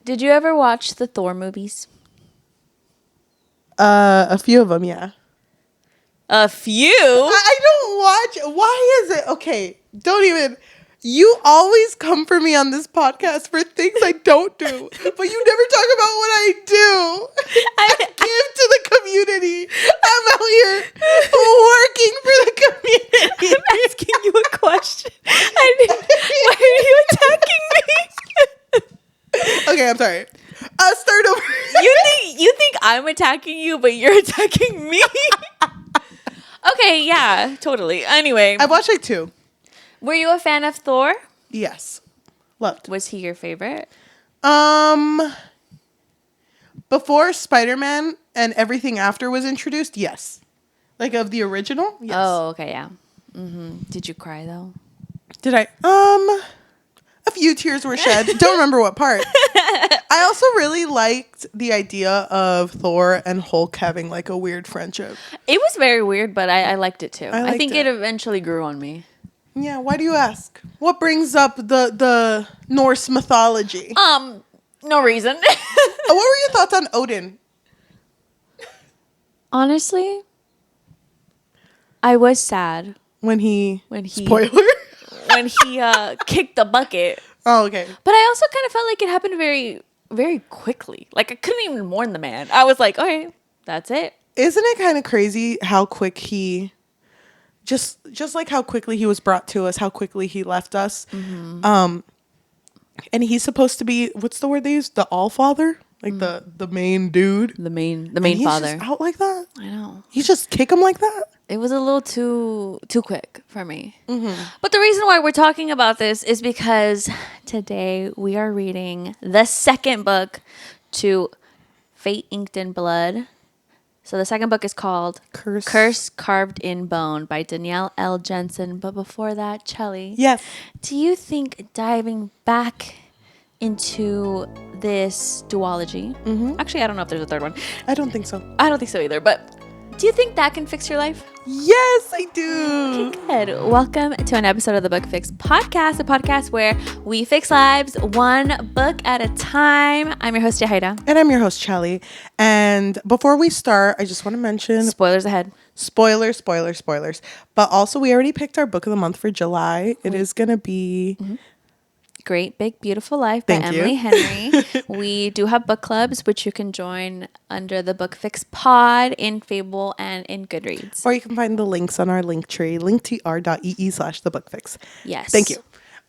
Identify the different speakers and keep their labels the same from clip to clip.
Speaker 1: Did you ever watch the Thor movies?
Speaker 2: A few of them, yeah.
Speaker 1: A few?
Speaker 2: I don't watch. Why is it? Okay, don't even. You always come for me on this podcast for things I don't do, but you never talk about what I do. I give to the community. I'm out here working for the community.
Speaker 1: I'm asking you a question. Why are you attacking me?
Speaker 2: Okay, I'm sorry. Start over.
Speaker 1: You think I'm attacking you, but you're attacking me? Okay, yeah, totally. Anyway.
Speaker 2: I've watched like 2.
Speaker 1: Were you a fan of Thor?
Speaker 2: Yes. Loved.
Speaker 1: Was he your favorite?
Speaker 2: Before Spider-Man and everything after was introduced, yes. Like of the original, yes.
Speaker 1: Oh, okay, yeah. Did you cry though?
Speaker 2: Did I? A few tears were shed. Don't remember what part. I also really liked the idea of Thor and Hulk having like a weird friendship.
Speaker 1: It was very weird, but I liked it too. I think
Speaker 2: it
Speaker 1: eventually grew on me.
Speaker 2: Yeah, why do you ask? What brings up the Norse mythology?
Speaker 1: No reason.
Speaker 2: What were your thoughts on Odin?
Speaker 1: Honestly, I was sad
Speaker 2: When he spoiler?
Speaker 1: when he kicked the bucket.
Speaker 2: Oh, okay.
Speaker 1: But I also kind of felt like it happened very, very quickly. Like I couldn't even warn the man. I was like, okay, that's it.
Speaker 2: Isn't it kind of crazy how quick he just like how quickly he was brought to us, how quickly he left us. And he's supposed to be, what's the word they use? The all-father? Like the main dude.
Speaker 1: The main
Speaker 2: He's
Speaker 1: father.
Speaker 2: just out like that?
Speaker 1: I know.
Speaker 2: You just kick him like that?
Speaker 1: It was a little too quick for me. But the reason why we're talking about this is because today we are reading the second book to Fate Inked in Blood. So the second book is called Curse Carved in Bone by Danielle L. Jensen. But before that, Cheli.
Speaker 2: Yes.
Speaker 1: Do you think diving back into this duology, actually, I don't know if there's a third one.
Speaker 2: I don't think so.
Speaker 1: I don't think so either, but do you think that can fix your life?
Speaker 2: Yes, I do.
Speaker 1: Okay, good. Welcome to an episode of the Book Fix podcast, a podcast where we fix lives one book at a time. I'm your host, Yajaira.
Speaker 2: And I'm your host, Cheli. And before we start, I just want to mention...
Speaker 1: Spoilers ahead.
Speaker 2: Spoilers. But also, we already picked our book of the month for July. It is going to be...
Speaker 1: Great Big Beautiful Life by Emily Henry. We do have book clubs, which you can join under the Book Fix pod in Fable and in Goodreads.
Speaker 2: Or you can find the links on our link tree, linktr.ee/thebookfix.
Speaker 1: Yes.
Speaker 2: Thank you.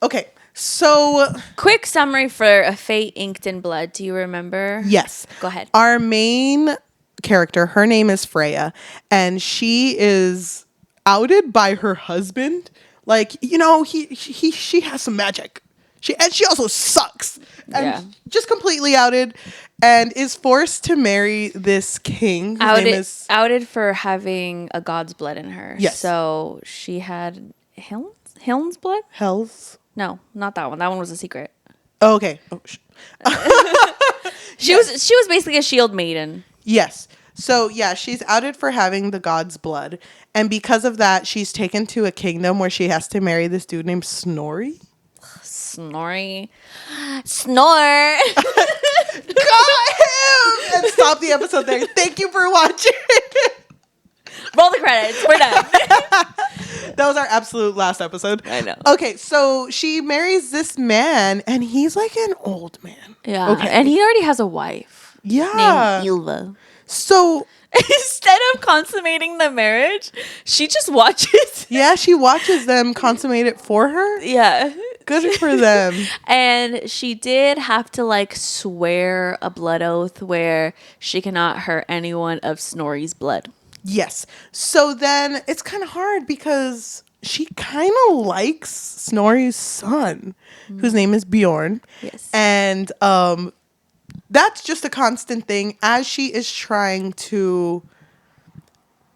Speaker 2: Okay, so...
Speaker 1: Quick summary for A Fate Inked in Blood. Do you remember?
Speaker 2: Yes.
Speaker 1: Go ahead.
Speaker 2: Our main character, her name is Freya, and she is outed by her husband. Like, you know, she has some magic. She also sucks. And just completely outed and is forced to marry this king.
Speaker 1: Outed for having a god's blood in her.
Speaker 2: Yes.
Speaker 1: So she had Hiln's blood?
Speaker 2: Hell's?
Speaker 1: No, not that one. That one was a secret.
Speaker 2: Oh, okay. Oh,
Speaker 1: she was basically a shield maiden.
Speaker 2: Yes. So, yeah, she's outed for having the god's blood. And because of that, she's taken to a kingdom where she has to marry this dude named Snorri.
Speaker 1: Snorri. Snore.
Speaker 2: Got him! And stop the episode there. Thank you for watching.
Speaker 1: Roll the credits. We're done.
Speaker 2: That was our absolute last episode.
Speaker 1: I know.
Speaker 2: Okay, so she marries this man, and he's like an old man.
Speaker 1: Yeah.
Speaker 2: Okay.
Speaker 1: And he already has a wife.
Speaker 2: Yeah.
Speaker 1: Named Ylva.
Speaker 2: So...
Speaker 1: Instead of consummating the marriage, she just watches.
Speaker 2: Yeah, she watches them consummate it for her.
Speaker 1: Yeah.
Speaker 2: Good for them.
Speaker 1: And she did have to like swear a blood oath where she cannot hurt anyone of Snorri's blood.
Speaker 2: Yes. So then it's kind of hard because she kind of likes Snorri's son, whose name is Bjorn.
Speaker 1: Yes.
Speaker 2: And that's just a constant thing as she is trying to...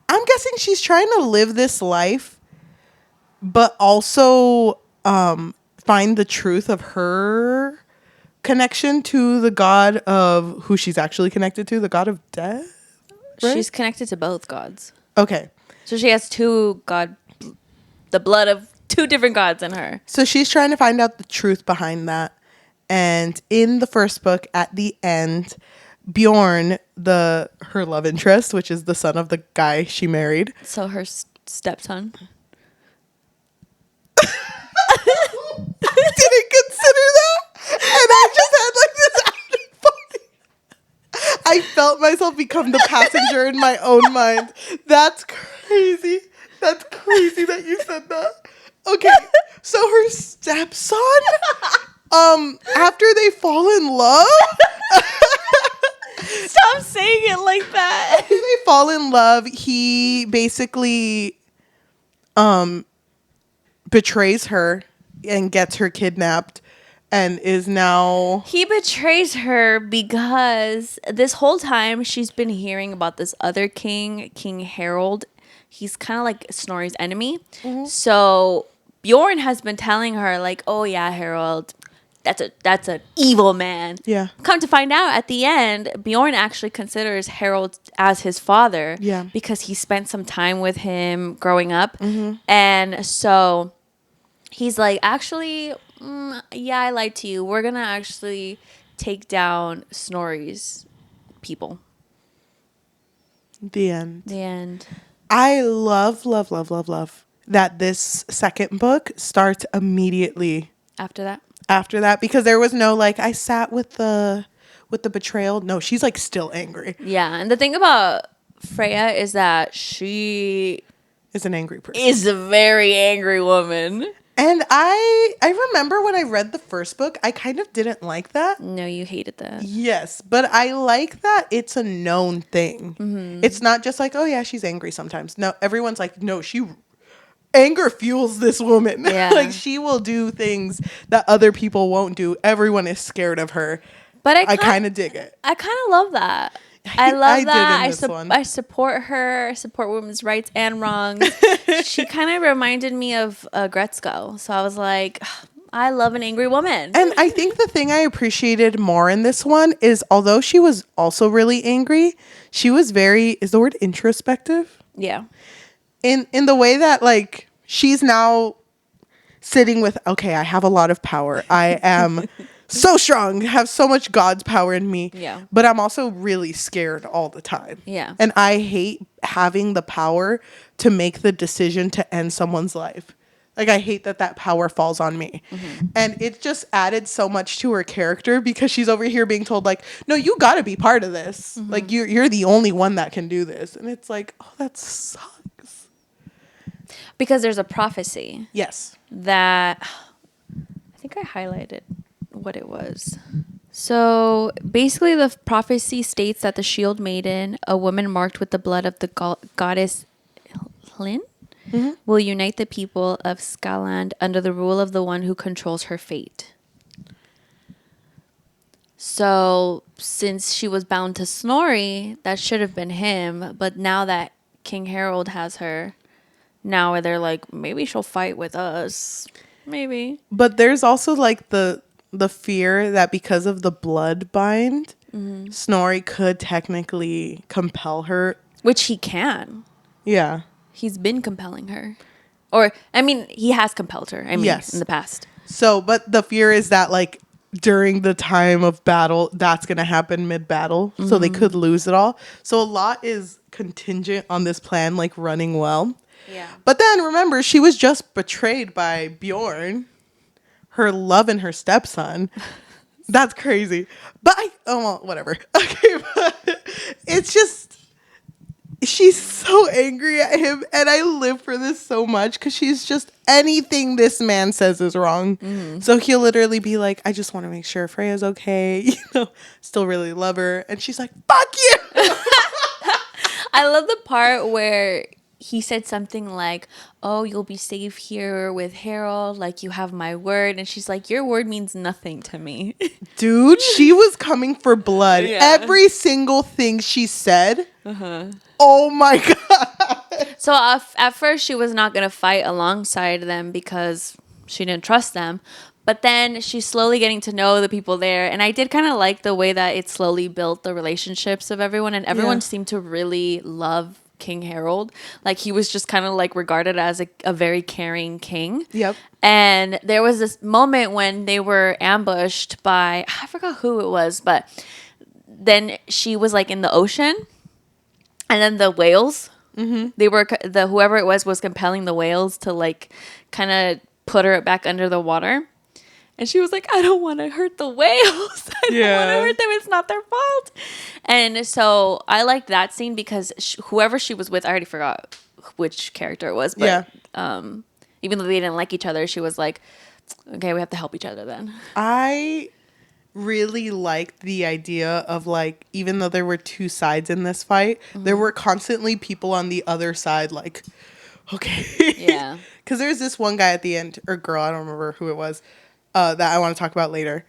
Speaker 2: I'm guessing she's trying to live this life, but also find the truth of her connection to the god of who she's actually connected to, the god of death. Right?
Speaker 1: She's connected to both gods.
Speaker 2: Okay.
Speaker 1: So she has the blood of two different gods in her.
Speaker 2: So she's trying to find out the truth behind that. And in the first book, at the end, Bjorn, her love interest, which is the son of the guy she married.
Speaker 1: So her stepson.
Speaker 2: Didn't consider that. And I just had like this added funny. I felt myself become the passenger in my own mind. That's crazy. That's crazy that you said that. Okay, so her stepson, after they fall in love,
Speaker 1: Stop saying it like that.
Speaker 2: after they fall in love, he basically betrays her and gets her kidnapped and is now...
Speaker 1: He betrays her because this whole time she's been hearing about this other king, King Harold. He's kind of like Snorri's enemy. Mm-hmm. So Bjorn has been telling her like, oh yeah, Harold, that's an evil man.
Speaker 2: Yeah.
Speaker 1: Come to find out at the end, Bjorn actually considers Harold as his father.
Speaker 2: Yeah.
Speaker 1: Because he spent some time with him growing up. Mm-hmm. And so he's like, actually, yeah, I lied to you. We're going to actually take down Snorri's people.
Speaker 2: The end.
Speaker 1: The end.
Speaker 2: I love that this second book starts immediately
Speaker 1: After that,
Speaker 2: because there was no like I sat with the betrayal. No, she's like still angry.
Speaker 1: Yeah, and the thing about Freya is that she
Speaker 2: Is an angry person.
Speaker 1: is a very angry woman.
Speaker 2: And I remember when I read the first book, I kind of didn't like that.
Speaker 1: No, you hated that.
Speaker 2: Yes, but I like that it's a known thing.
Speaker 1: Mm-hmm.
Speaker 2: It's not just like, oh yeah, she's angry sometimes. No, everyone's like, no, anger fuels this woman.
Speaker 1: Yeah.
Speaker 2: Like she will do things that other people won't do. Everyone is scared of her.
Speaker 1: But
Speaker 2: I kind of dig it.
Speaker 1: I kind of love that. I love that.
Speaker 2: I
Speaker 1: I support her. I support women's rights and wrongs. She kind of reminded me of Gretzko. So I was like, I love an angry woman.
Speaker 2: And I think the thing I appreciated more in this one is although she was also really angry, she was is the word introspective?
Speaker 1: Yeah.
Speaker 2: In the way that like she's now sitting with, okay, I have a lot of power. I am so strong, have so much God's power in me.
Speaker 1: Yeah.
Speaker 2: But I'm also really scared all the time.
Speaker 1: Yeah.
Speaker 2: And I hate having the power to make the decision to end someone's life. Like, I hate that power falls on me. Mm-hmm. And it just added so much to her character because she's over here being told, like, no, you got to be part of this. Mm-hmm. Like, you're the only one that can do this. And it's like, oh, that sucks.
Speaker 1: Because there's a prophecy.
Speaker 2: Yes.
Speaker 1: That, I think I highlighted what it was. So basically the prophecy states that the shield maiden, a woman marked with the blood of the goddess Hlyn, mm-hmm. will unite the people of Skaland under the rule of the one who controls her fate. So since she was bound to Snorri, that should have been him. But now that King Harold has her, now they're like, maybe she'll fight with us. Maybe.
Speaker 2: But there's also like the fear that because of the blood bind, mm-hmm. Snorri could technically compel her.
Speaker 1: Which he can.
Speaker 2: Yeah.
Speaker 1: He's been compelling her. Or, I mean, he has compelled her. I mean, yes. In the past.
Speaker 2: So, but the fear is that, like, during the time of battle, that's going to happen mid-battle. Mm-hmm. So they could lose it all. So a lot is contingent on this plan, like, running well.
Speaker 1: Yeah.
Speaker 2: But then, remember, she was just betrayed by Bjorn, her love and her stepson. That's crazy. But whatever. Okay, but it's just... She's so angry at him, and I live for this so much because she's just anything this man says is wrong. Mm-hmm. So he'll literally be like, I just want to make sure Freya's okay, still really love her. And she's like, fuck you.
Speaker 1: I love the part where he said something like, oh, you'll be safe here with Harold, like you have my word. And she's like, your word means nothing to me.
Speaker 2: Dude, she was coming for blood. Yeah. Every single thing she said. Uh-huh. Oh my God.
Speaker 1: So at first she was not going to fight alongside them because she didn't trust them. But then she's slowly getting to know the people there. And I did kind of like the way that it slowly built the relationships of everyone. And everyone seemed to really love King Harold. Like, he was just kind of like regarded as a very caring king.
Speaker 2: Yep.
Speaker 1: And there was this moment when they were ambushed by, I forgot who it was, but then she was like in the ocean, and then the whales, they were, whoever it was compelling the whales to like kind of put her back under the water. And she was like, I don't want to hurt the whales. I don't want to hurt them. It's not their fault. And so I liked that scene because whoever she was with, I already forgot which character it was. But even though they didn't like each other, she was like, okay, we have to help each other then.
Speaker 2: I really liked the idea of like, even though there were two sides in this fight, there were constantly people on the other side like, okay.
Speaker 1: Yeah.
Speaker 2: Because there's this one guy at the end, or girl, I don't remember who it was, that I want to talk about later.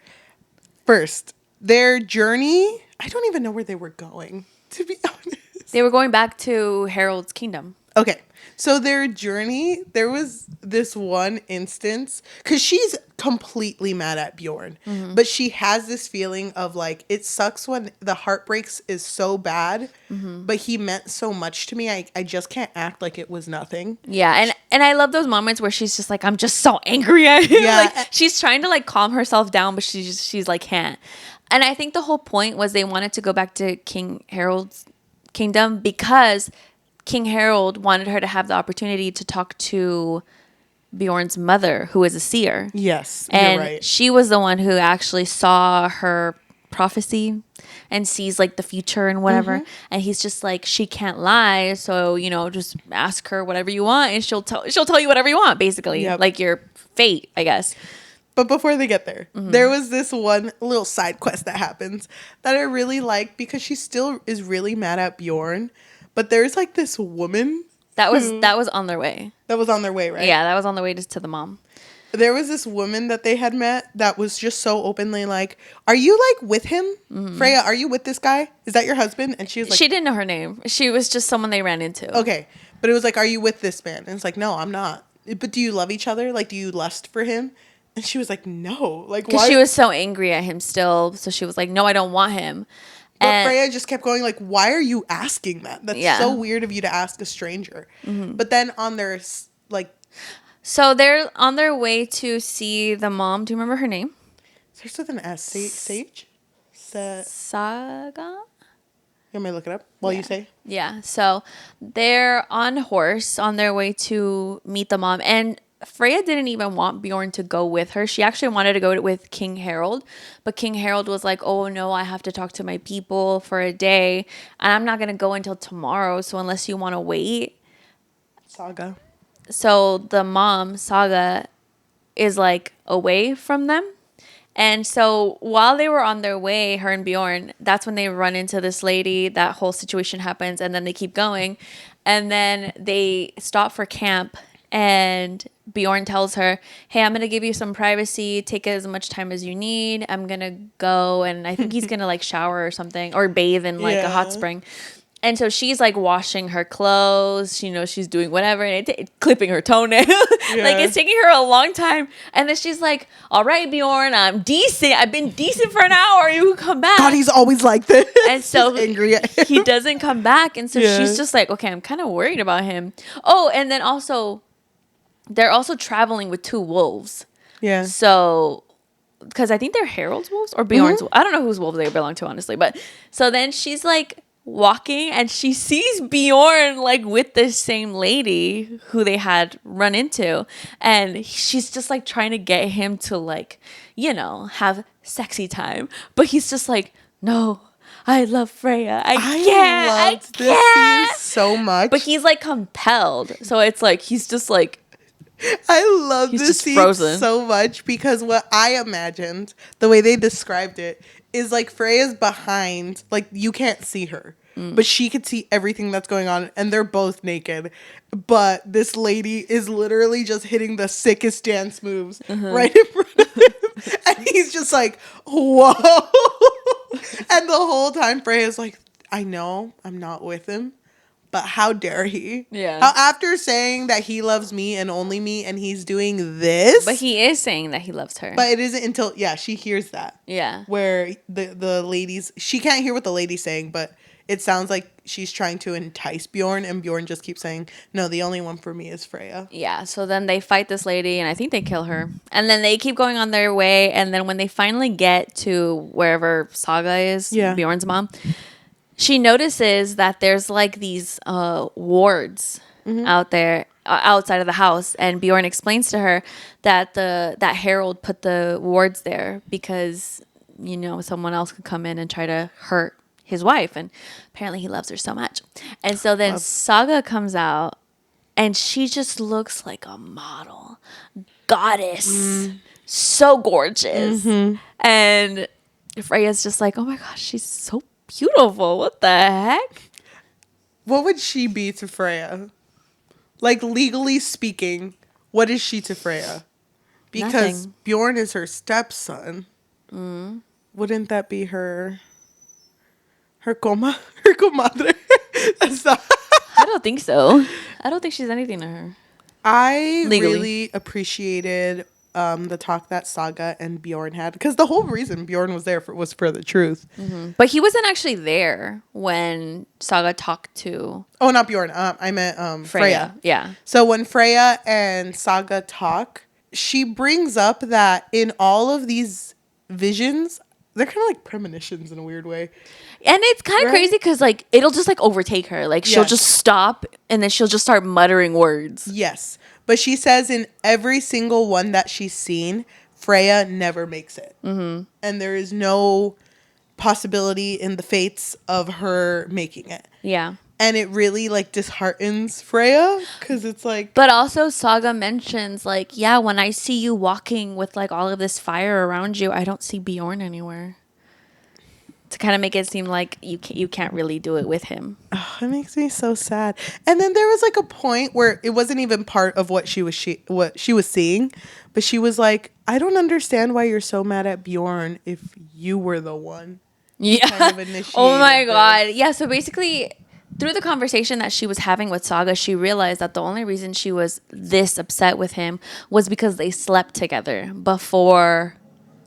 Speaker 2: First, their journey, I don't even know where they were going, to be honest.
Speaker 1: They were going back to Harold's kingdom.
Speaker 2: Okay. So their journey, there was this one instance, because she's completely mad at Bjorn, but she has this feeling of like, it sucks when the heartbreaks is so bad, but he meant so much to me. I just can't act like it was nothing.
Speaker 1: Yeah, and I love those moments where she's just like, I'm just so angry at him.
Speaker 2: Yeah.
Speaker 1: Like, she's trying to like calm herself down, but she's like can't. And I think the whole point was they wanted to go back to King Harold's kingdom because King Harold wanted her to have the opportunity to talk to Bjorn's mother, who is a seer.
Speaker 2: Yes,
Speaker 1: And
Speaker 2: you're right.
Speaker 1: she was the one who actually saw her prophecy and sees like the future and whatever. And he's just like, she can't lie, so just ask her whatever you want, and she'll tell you whatever you want, basically.
Speaker 2: Yep.
Speaker 1: Like your fate, I guess.
Speaker 2: But before they get there, there was this one little side quest that happens that I really like because she still is really mad at Bjorn. But there's like this woman
Speaker 1: That was on their way.
Speaker 2: that was on their way, right?
Speaker 1: Yeah, that was on the way to the mom.
Speaker 2: There was this woman that they had met that was just so openly like, are you like with him? Freya, are you with this guy? Is that your husband? And she was like,
Speaker 1: She didn't know her name. She was just someone they ran into.
Speaker 2: okay. But it was like, are you with this man? And it's like, no, I'm not. But do you love each other? Like, do you lust for him? And she was like, no. Like,
Speaker 1: Because
Speaker 2: why?
Speaker 1: she was so angry at him still. So she was like, no, I don't want him.
Speaker 2: But Freya just kept going like, why are you asking that? That's so weird of you to ask a stranger. But then on their like,
Speaker 1: so they're on their way to see the mom. Do you remember her name?
Speaker 2: starts with an S. Sage?
Speaker 1: Saga?
Speaker 2: You want me to look it up while you say?
Speaker 1: Yeah. So they're on horse on their way to meet the mom. And Freya didn't even want Bjorn to go with her. She actually wanted to go with King Harold. But King Harold was like, oh, no, I have to talk to my people for a day. And I'm not going to go until tomorrow. So unless you want to wait.
Speaker 2: Saga.
Speaker 1: So the mom, Saga, is like away from them. And so while they were on their way, her and Bjorn, that's when they run into this lady. That whole situation happens. And then they keep going. And then they stop for camp. And Bjorn tells her, hey, I'm going to give you some privacy. Take as much time as you need. I'm going to go. And I think he's going to like shower or something or bathe in like a hot spring. And so she's like washing her clothes, she's doing whatever, and clipping her toenail. Like, it's taking her a long time. And then she's like, all right, Bjorn, I'm decent. I've been decent for an hour. You can come back.
Speaker 2: God, he's always like this.
Speaker 1: And so
Speaker 2: angry at him.
Speaker 1: He doesn't come back. And so she's just like, okay, I'm kind of worried about him. Oh, and then also, they're also traveling with two wolves.
Speaker 2: Yeah.
Speaker 1: So, because I think they're Harold's wolves or Bjorn's wolves. I don't know whose wolves they belong to, honestly. But so then she's like walking and she sees Bjorn like with this same lady who they had run into. And she's just like trying to get him to like, have sexy time. But he's just like, no, I love Freya. I loved this scene
Speaker 2: so much.
Speaker 1: But he's like compelled. So it's like, he's just like,
Speaker 2: I love this scene
Speaker 1: frozen.
Speaker 2: so much because what I imagined, the way they described it, is like Freya's behind, like you can't see her, but she could see everything that's going on, and they're both naked. But this lady is literally just hitting the sickest dance moves right in front of him, and he's just like, whoa. And the whole time Freya's like, I know I'm not with him, but how dare he?
Speaker 1: Yeah.
Speaker 2: How after saying that he loves me and only me, and he's doing this.
Speaker 1: But he is saying that he loves her.
Speaker 2: But it isn't until, she hears that.
Speaker 1: Yeah.
Speaker 2: Where the ladies, she can't hear what the lady's saying, but it sounds like she's trying to entice Bjorn, and Bjorn just keeps saying, no, the only one for me is Freya.
Speaker 1: Yeah, so then they fight this lady, and I think they kill her. And then they keep going on their way, and then when they finally get to wherever Saga is, Bjorn's mom, she notices that there's like these wards out there outside of the house, and Bjorn explains to her that that Harold put the wards there because, you know, someone else could come in and try to hurt his wife, and apparently he loves her so much. And so then Saga comes out, and she just looks like a model goddess, so gorgeous. And Freya's just like, oh my gosh, she's so beautiful. What the heck?
Speaker 2: What would she be to Freya? Like, legally speaking, what is she to Freya? Because
Speaker 1: Nothing.
Speaker 2: Bjorn is her stepson. Wouldn't that be her comadre? That's not...
Speaker 1: I don't think so. I don't think she's anything to her.
Speaker 2: I
Speaker 1: Legally.
Speaker 2: really appreciated the talk that Saga and Bjorn had, because the whole reason Bjorn was there was for the truth.
Speaker 1: But he wasn't actually there when Saga talked to...
Speaker 2: Oh, not Bjorn. I meant Freya.
Speaker 1: Yeah.
Speaker 2: So when Freya and Saga talk, she brings up that in all of these visions, they're kind of like premonitions in a weird way.
Speaker 1: And it's kind of crazy because, like, it'll just, like, overtake her. Like, she'll just stop, and then she'll just start muttering words.
Speaker 2: Yes. But she says in every single one that she's seen, Freya never makes it. And there is no possibility in the fates of her making it.
Speaker 1: Yeah.
Speaker 2: And it really, like, disheartens Freya, because it's like...
Speaker 1: But also, Saga mentions, like, yeah, when I see you walking with, like, all of this fire around you, I don't see Bjorn anywhere. To kind of make it seem like you can't really do it with him.
Speaker 2: Oh, it makes me so sad. And then there was like a point where it wasn't even part of what she was seeing, but she was like, I don't understand why you're so mad at Bjorn if you were the one.
Speaker 1: Yeah.
Speaker 2: Kind of
Speaker 1: Oh my God. Yeah. So basically, through the conversation that she was having with Saga, she realized that the only reason she was this upset with him was because they slept together before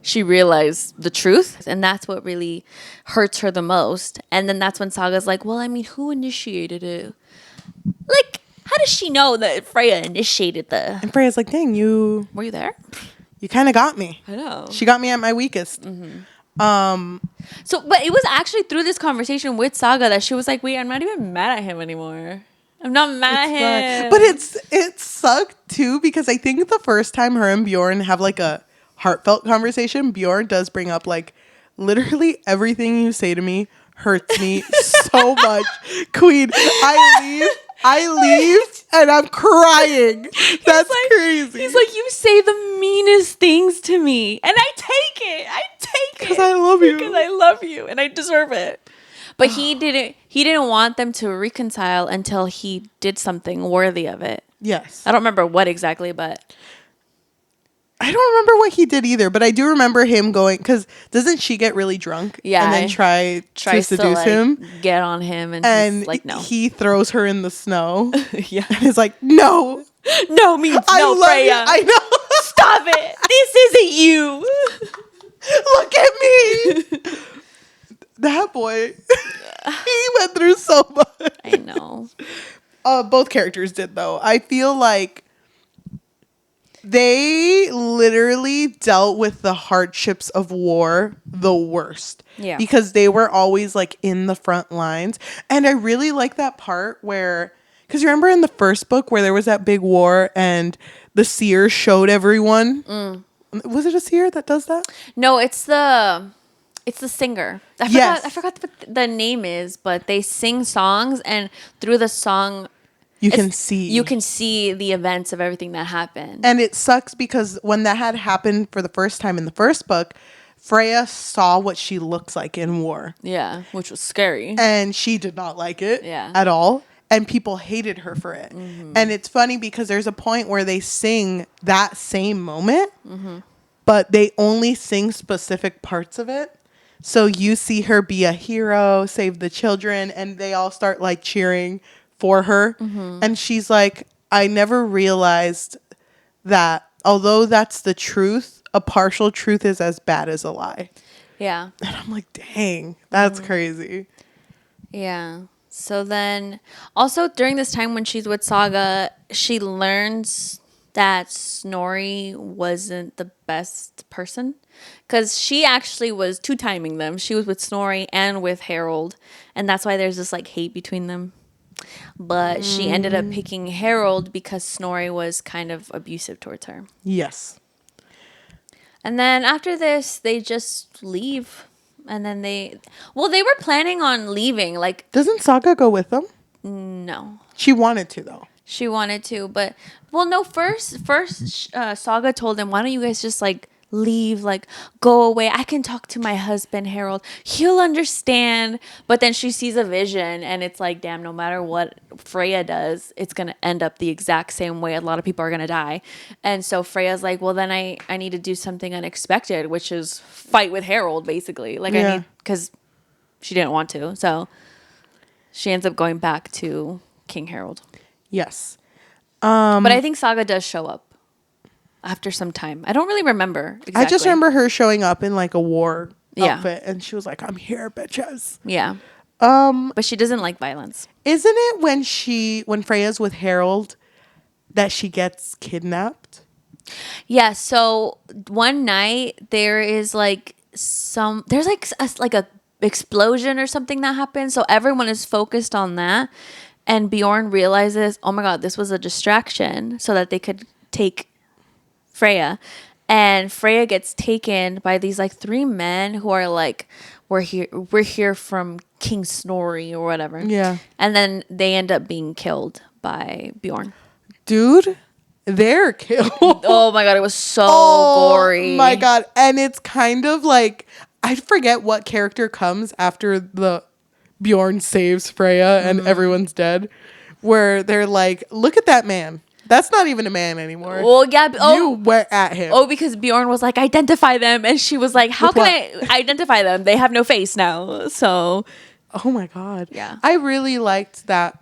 Speaker 1: she realized the truth, and that's what really hurts her the most. And then that's when Saga's like, well, I mean, who initiated it? Like, how does she know that Freya initiated the...
Speaker 2: And Freya's like, dang,
Speaker 1: Were you there?
Speaker 2: You kind of got me.
Speaker 1: I know.
Speaker 2: She got me at my weakest.
Speaker 1: So, but it was actually through this conversation with Saga that she was like, wait, I'm not even mad at him anymore. I'm not mad at him.
Speaker 2: But it sucked too, because I think the first time her and Bjorn have like a heartfelt conversation, Bjorn does bring up like, literally everything you say to me hurts me so much. Queen, I leave and I'm crying. That's like, crazy.
Speaker 1: He's like, you say the meanest things to me, and I take it.
Speaker 2: Because I love you.
Speaker 1: Because I love you, and I deserve it. But he didn't want them to reconcile until he did something worthy of it.
Speaker 2: Yes.
Speaker 1: I don't remember what exactly, but...
Speaker 2: I don't remember what he did either, but I do remember him going, because doesn't she get really drunk?
Speaker 1: Yeah.
Speaker 2: And then try to seduce him?
Speaker 1: Get on him, and he's like, no.
Speaker 2: He throws her in the snow.
Speaker 1: Yeah.
Speaker 2: And he's like, no.
Speaker 1: No means no,
Speaker 2: I love
Speaker 1: Freya.
Speaker 2: you. I know.
Speaker 1: Stop it. This isn't you.
Speaker 2: Look at me. That boy, he went through so much.
Speaker 1: I know.
Speaker 2: Both characters did, though. I feel like they literally dealt with the hardships of war the worst.
Speaker 1: Yeah.
Speaker 2: Because they were always like in the front lines. And I really like that part where, because you remember in the first book where there was that big war and the seer showed everyone? Was it a seer that does that?
Speaker 1: No, it's the singer. I forgot what the name is, but they sing songs, and through the song, you can see the events of everything that happened.
Speaker 2: And it sucks because when that had happened for the first time in the first book, Freya saw what she looks like in war.
Speaker 1: Yeah, which was scary.
Speaker 2: And she did not like it at all. And people hated her for it. Mm-hmm. And it's funny because there's a point where they sing that same moment, but they only sing specific parts of it. So you see her be a hero, save the children, and they all start like cheering for her. And she's like, I never realized that although that's the truth, a partial truth is as bad as a lie.
Speaker 1: Yeah.
Speaker 2: And I'm like, dang, that's crazy.
Speaker 1: Yeah. So then, also during this time when she's with Saga, she learns that Snorri wasn't the best person because she actually was two timing them. She was with Snorri and with Harold, and that's why there's this like hate between them. But she ended up picking Harold because Snorri was kind of abusive towards her.
Speaker 2: Yes.
Speaker 1: And then after this, they just leave. And then they were planning on leaving. Like,
Speaker 2: Doesn't Saga go with them?
Speaker 1: no.
Speaker 2: She wanted to, though.
Speaker 1: She wanted to, but well, no. First, Saga told him, "Why don't you guys just like leave, like go away? I can talk to my husband Harold. He'll understand." But then she sees a vision, and it's like, damn. No matter what Freya does, it's gonna end up the exact same way. A lot of people are gonna die, and so Freya's like, "Well, then I need to do something unexpected, which is fight with Harold, basically. Like I need because she didn't want to, so she ends up going back to King Harold."
Speaker 2: Yes.
Speaker 1: But I think Saga does show up after some time. I don't really remember exactly.
Speaker 2: I just remember her showing up in like a war
Speaker 1: Yeah.
Speaker 2: outfit, and she was like, "I'm here, bitches."
Speaker 1: Yeah. But she doesn't like violence.
Speaker 2: Isn't it when Freya's with Harold that she gets kidnapped?
Speaker 1: Yeah. So one night there is like there's like a explosion or something that happens. So everyone is focused on that. And Bjorn realizes, oh my God, this was a distraction so that they could take Freya. And Freya gets taken by these like three men who are like, we're here from King Snorri or whatever.
Speaker 2: Yeah.
Speaker 1: And then they end up being killed by Bjorn.
Speaker 2: Dude, they're killed.
Speaker 1: Oh my God, it was so gory.
Speaker 2: Oh my God. And it's kind of like, I forget what character comes after the Bjorn saves Freya and everyone's dead, where they're like, look at that man. That's not even a man anymore.
Speaker 1: Well, yeah.
Speaker 2: You went at him.
Speaker 1: Oh, because Bjorn was like, identify them. And she was like, how can I identify them? They have no face now. So.
Speaker 2: Oh my God.
Speaker 1: Yeah.
Speaker 2: I really liked that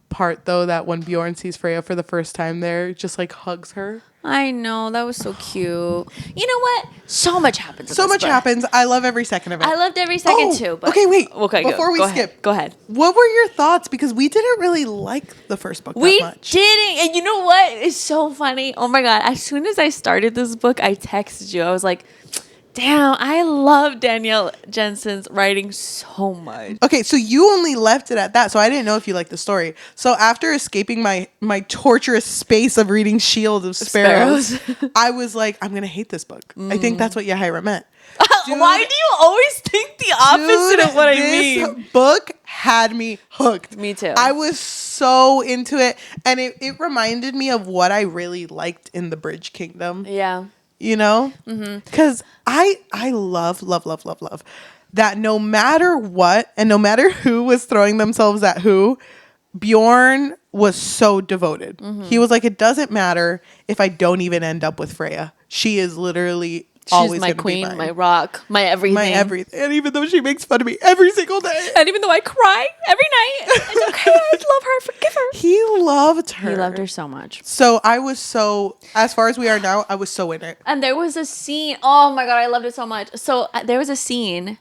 Speaker 2: part, though, that when Bjorn sees Freya for the first time there, just like hugs her.
Speaker 1: I know. That was so cute. You know what? So much happens.
Speaker 2: So much happens. I love every second of it.
Speaker 1: I loved every second too. But
Speaker 2: okay, wait.
Speaker 1: Okay,
Speaker 2: before we skip.
Speaker 1: Go ahead.
Speaker 2: What were your thoughts? Because we didn't really like the first book that much.
Speaker 1: We didn't. And you know what? It's so funny. Oh my God. As soon as I started this book, I texted you. I was like, damn, I love Danielle Jensen's writing so much.
Speaker 2: Okay, so you only left it at that, so I didn't know if you liked the story. So after escaping my torturous space of reading Shield of Sparrows, I was like, I'm going to hate this book. I think that's what Yajaira meant.
Speaker 1: Dude, why do you always think the opposite of what I mean?
Speaker 2: This book had me hooked.
Speaker 1: Me too.
Speaker 2: I was so into it, and it reminded me of what I really liked in the Bridge Kingdom.
Speaker 1: Yeah.
Speaker 2: You know? Because I love that no matter what and no matter who was throwing themselves at who, Bjorn was so devoted. He was like, it doesn't matter if I don't even end up with Freya. She is literally always
Speaker 1: my queen, my rock, my everything.
Speaker 2: My everything. And even though she makes fun of me every single day.
Speaker 1: And even though I cry every night, it's okay. I love her. Forgive her.
Speaker 2: He loved her.
Speaker 1: He loved her so much.
Speaker 2: So I was so, as far as we are now, I was so in it.
Speaker 1: And there was a scene. Oh my God, I loved it so much. So there was a scene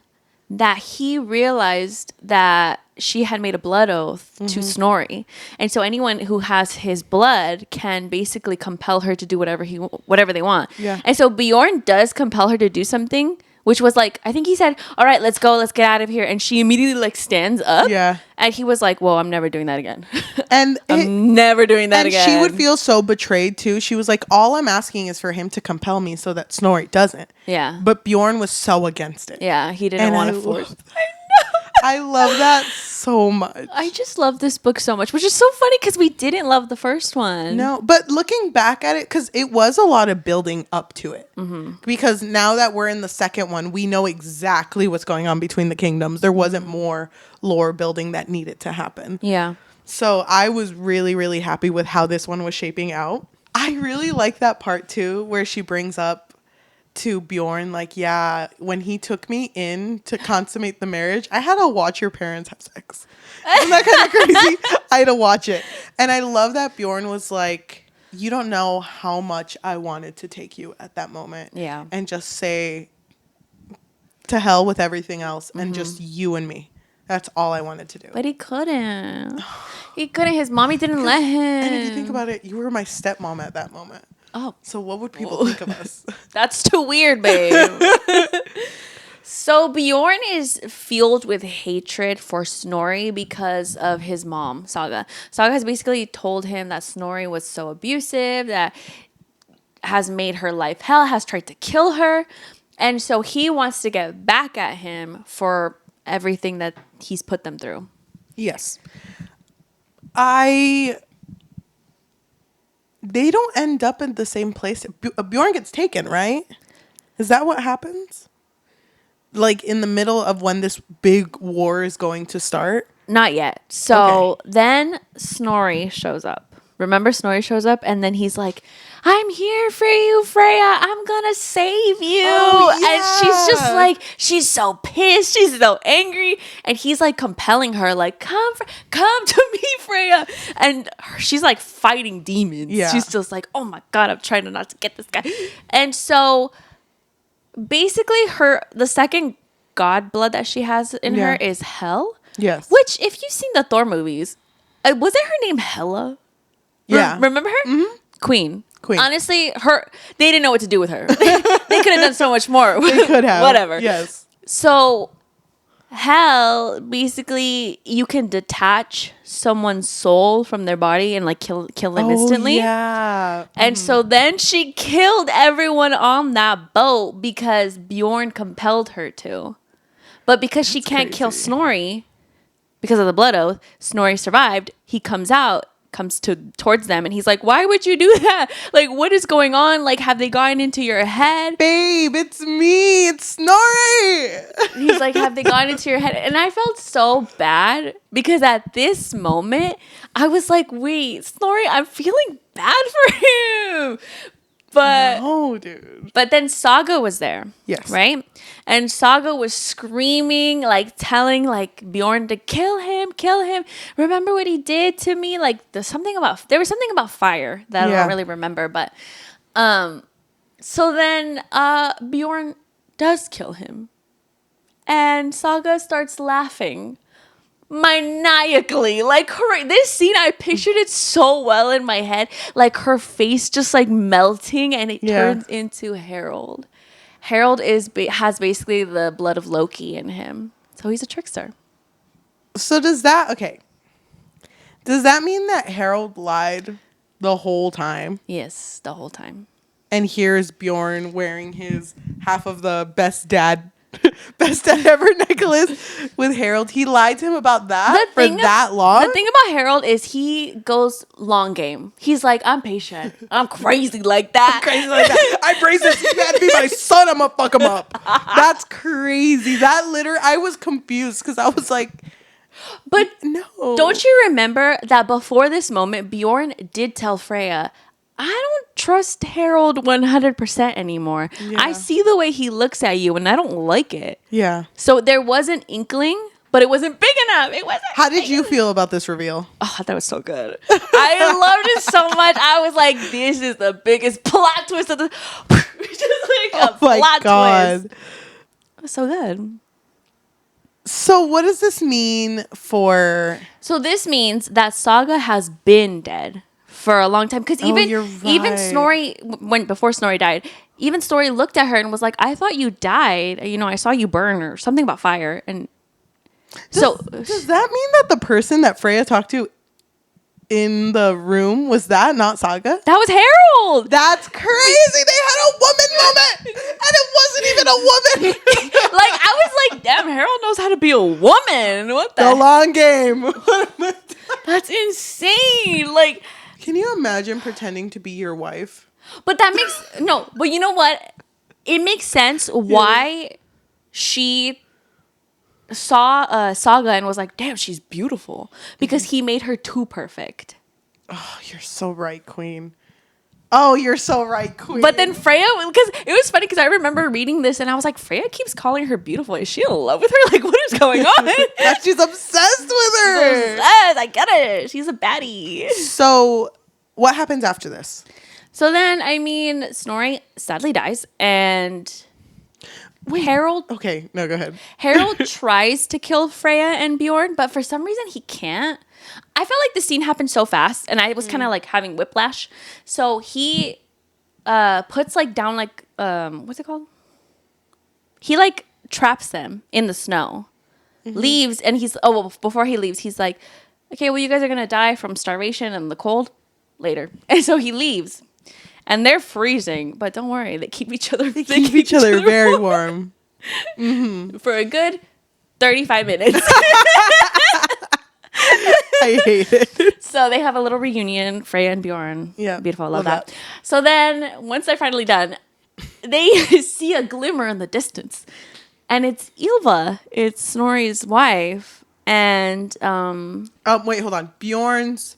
Speaker 1: that he realized that she had made a blood oath to Snorri. And so anyone who has his blood can basically compel her to do whatever they want.
Speaker 2: Yeah.
Speaker 1: And so Bjorn does compel her to do something, which was like, I think he said, all right, let's go, let's get out of here. And she immediately like stands up.
Speaker 2: Yeah.
Speaker 1: And he was like, well, I'm never doing that again.
Speaker 2: And
Speaker 1: I'm never doing that again.
Speaker 2: And she would feel so betrayed too. She was like, all I'm asking is for him to compel me so that Snorri doesn't.
Speaker 1: Yeah.
Speaker 2: But Bjorn was so against it.
Speaker 1: Yeah, he didn't want to force.
Speaker 2: I love that so much.
Speaker 1: I just love this book so much, which is so funny because we didn't love the first one.
Speaker 2: No, but looking back at it, because it was a lot of building up to it. Because now that we're in the second one, we know exactly what's going on between the kingdoms. There wasn't more lore building that needed to happen.
Speaker 1: Yeah.
Speaker 2: So I was really, really happy with how this one was shaping out. I really like that part too, where she brings up to Bjorn, like, yeah, when he took me in to consummate the marriage, I had to watch your parents have sex. Isn't that kind of crazy? I had to watch it. And I love that Bjorn was like, you don't know how much I wanted to take you at that moment.
Speaker 1: Yeah.
Speaker 2: And just say, to hell with everything else and just you and me. That's all I wanted to do.
Speaker 1: But he couldn't. He couldn't. His mommy didn't let him.
Speaker 2: And if you think about it, you were my stepmom at that moment.
Speaker 1: Oh.
Speaker 2: So what would people think of us?
Speaker 1: That's too weird, babe. So Bjorn is filled with hatred for Snorri because of his mom, Saga. Saga has basically told him that Snorri was so abusive, that has made her life hell, has tried to kill her. And so he wants to get back at him for everything that he's put them through.
Speaker 2: Yes. They don't end up in the same place. Bjorn gets taken, right? Is that what happens? Like in the middle of when this big war is going to start?
Speaker 1: Not yet. So then Snorri shows up. Remember, Snorri shows up and then he's like, I'm here for you, Freya. I'm going to save you.
Speaker 2: Oh, yeah.
Speaker 1: And she's just like, she's so pissed. She's so angry. And he's like compelling her, like, come to me, Freya. And she's like fighting demons.
Speaker 2: Yeah.
Speaker 1: She's just like, oh my God, I'm trying not to get this guy. And so basically the second god blood that she has in her is Hel.
Speaker 2: Yes.
Speaker 1: Which, if you've seen the Thor movies, wasn't her name Hela?
Speaker 2: Yeah.
Speaker 1: Remember her?
Speaker 2: Mm-hmm.
Speaker 1: Queen.
Speaker 2: They
Speaker 1: Honestly, they didn't know what to do with her. They could have done so much more.
Speaker 2: They could have.
Speaker 1: Whatever.
Speaker 2: Yes.
Speaker 1: So, Hel, basically, you can detach someone's soul from their body and like kill them instantly.
Speaker 2: Yeah.
Speaker 1: And so then she killed everyone on that boat because Bjorn compelled her to. But because she can't kill Snorri because of the blood oath, Snorri survived. He comes towards them, and he's like, why would you do that? Like, what is going on? Like, have they gotten into your head?
Speaker 2: Babe, it's me. It's Snorri.
Speaker 1: He's like, have they gotten into your head? And I felt so bad because at this moment, I was like, wait, Snorri, I'm feeling bad for him. But
Speaker 2: no, dude.
Speaker 1: But then Saga was there.
Speaker 2: Yes.
Speaker 1: Right? And Saga was screaming, like telling like Bjorn to kill him. Remember what he did to me? Like there was something about fire that I don't really remember. But so then Bjorn does kill him. And Saga starts laughing maniacally, like this scene, I pictured it so well in my head, like her face just like melting, and it turns into Harold. Harold has basically the blood of Loki in him, so he's a trickster.
Speaker 2: So does that mean that Harold lied the whole time?
Speaker 1: Yes, the whole time.
Speaker 2: And here's Bjorn wearing his half of the best dad ever necklace with Harold. He lied to him about that for that long.
Speaker 1: The thing about Harold is he goes long game. He's like, I'm patient. I'm crazy like that.
Speaker 2: I raised this man to be my son. I'm gonna fuck him up. That's crazy. I was confused because I was like,
Speaker 1: but
Speaker 2: no.
Speaker 1: Don't you remember that before this moment, Bjorn did tell Freya, I don't trust Harold 100% anymore. Yeah. I see the way he looks at you and I don't like it.
Speaker 2: Yeah.
Speaker 1: So there was an inkling, but it wasn't big enough. It wasn't.
Speaker 2: How did you feel about this reveal?
Speaker 1: Oh, that was so good. I loved it so much. I was like, this is the biggest plot twist of the... Just like a plot twist. It was so good.
Speaker 2: So what does this mean for...
Speaker 1: So this means that Saga has been dead for a long time, because even Snorri, before Snorri died, even Snorri looked at her and was like, I thought you died, you know, I saw you burn, or something about fire. And
Speaker 2: does that mean that the person that Freya talked to in the room was not Saga?
Speaker 1: That was Harold.
Speaker 2: That's crazy. They had a woman moment and it wasn't even a woman.
Speaker 1: Like, I was like, damn, Harold knows how to be a woman. What the
Speaker 2: long game.
Speaker 1: That's insane. Like,
Speaker 2: can you imagine pretending to be your wife?
Speaker 1: But but you know what? It makes sense why she saw Saga and was like, damn, she's beautiful. Because he made her too perfect.
Speaker 2: Oh, you're so right, Queen. Oh, you're so right, Queen.
Speaker 1: But then Freya, because it was funny, because I remember reading this and I was like, Freya keeps calling her beautiful. Is she in love with her? Like, what is going on?
Speaker 2: She's obsessed with her.
Speaker 1: I get it. She's a baddie.
Speaker 2: So what happens after this?
Speaker 1: So then, I mean, Snorri sadly dies, and... Harold.
Speaker 2: Okay, no, go ahead.
Speaker 1: Harold tries to kill Freya and Bjorn, but for some reason he can't. I felt like the scene happened so fast, and I was kind of like having whiplash. So he puts like down like what's it called? He like traps them in the snow, leaves, and before he leaves, he's like, okay, well, you guys are gonna die from starvation and the cold later, and so he leaves. And they're freezing, but don't worry, they keep each other. They
Speaker 2: keep each other very warm
Speaker 1: for a good 35 minutes.
Speaker 2: I hate it.
Speaker 1: So they have a little reunion, Freya and Bjorn.
Speaker 2: Yeah,
Speaker 1: beautiful. I love that. So then, once they're finally done, they see a glimmer in the distance, and it's Ylva. It's Snorri's wife, and
Speaker 2: wait, hold on. Bjorn's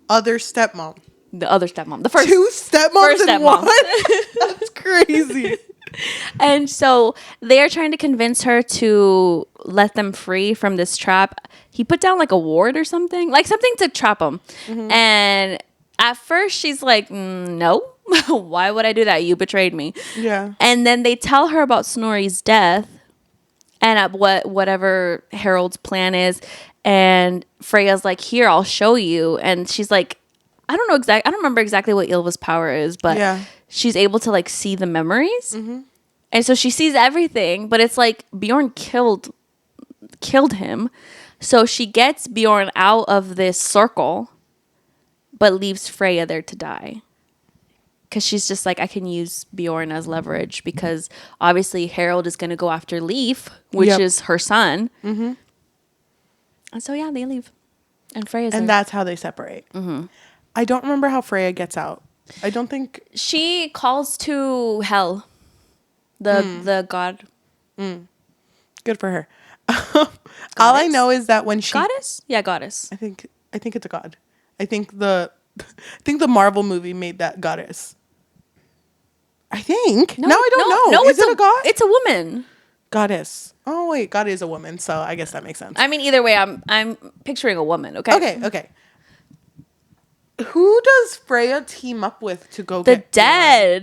Speaker 2: other stepmom.
Speaker 1: The other stepmom. The first
Speaker 2: two stepmoms in one. That's crazy.
Speaker 1: And so they are trying to convince her to let them free from this trap. He put down like a ward or something to trap them. And at first she's like, no, why would I do that? You betrayed me.
Speaker 2: Yeah.
Speaker 1: And then they tell her about Snorri's death and whatever Harold's plan is. And Freya's like, here, I'll show you. And she's like, I don't remember exactly what Ylva's power is, but she's able to like see the memories. And so she sees everything, but it's like Bjorn killed him. So she gets Bjorn out of this circle, but leaves Freya there to die. Because she's just like, I can use Bjorn as leverage because obviously Harold is going to go after Leif, which is her son. And so, yeah, they leave. And Freya's there.
Speaker 2: And that's how they separate. I don't remember how Freya gets out. I don't think...
Speaker 1: She calls to Hel, the god.
Speaker 2: Good for her. All I know is that when she...
Speaker 1: Goddess? Yeah, goddess.
Speaker 2: I think it's a god. I think the Marvel movie made that goddess. I think. No, I don't know.
Speaker 1: No,
Speaker 2: is it a god?
Speaker 1: It's a woman.
Speaker 2: Goddess. Oh wait, God is a woman, so I guess that makes sense.
Speaker 1: I mean, either way, I'm picturing a woman. Okay.
Speaker 2: Okay. Who does Freya team up with to go
Speaker 1: the
Speaker 2: get
Speaker 1: dead?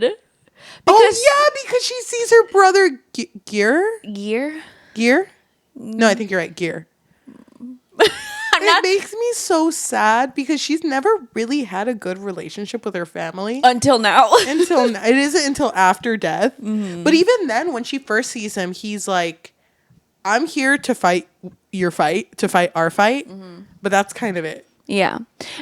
Speaker 2: Because she sees her brother Gear.
Speaker 1: Gear?
Speaker 2: No, I think you're right. Gear. It makes me so sad because she's never really had a good relationship with her family
Speaker 1: until now.
Speaker 2: It isn't until after death. But even then, when she first sees him, he's like, "I'm here to fight your fight, to fight our fight." But that's kind of it.
Speaker 1: Yeah.